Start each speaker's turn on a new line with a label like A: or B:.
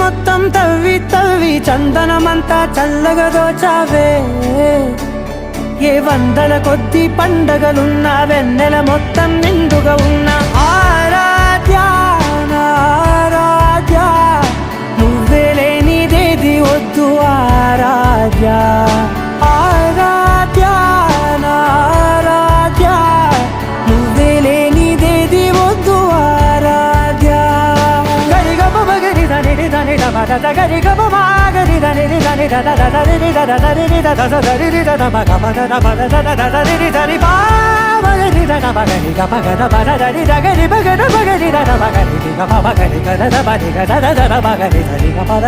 A: మొత్తం తవ్వి తవ్వి చందనమంతా చల్లగా దోచావే ఏ వందల కొద్ది పండగలున్న వెన్నెల మొత్తం నిండుగా ఉన్న ఆరాధ్య నా ఆరాధ్య నువ్వే లేనిదేది వద్దు ఆరాధ్య ఆరాధ్య నా ఆరాధ్య నువ్వే లేనిదేది వద్దు ఆరాధ్య గరిగ బగరి దని దని దమద గరిగ బగరి దని దని దద దరి దద దరి దద దరి దద బగ బద బద దద దరి దరి బా బగరి దద బగరి గ బగ బద దరి దగరి బగర బగరి దద బగరి గ బగరి గ దద బగరి గ దద దద బగరి దరి గ బద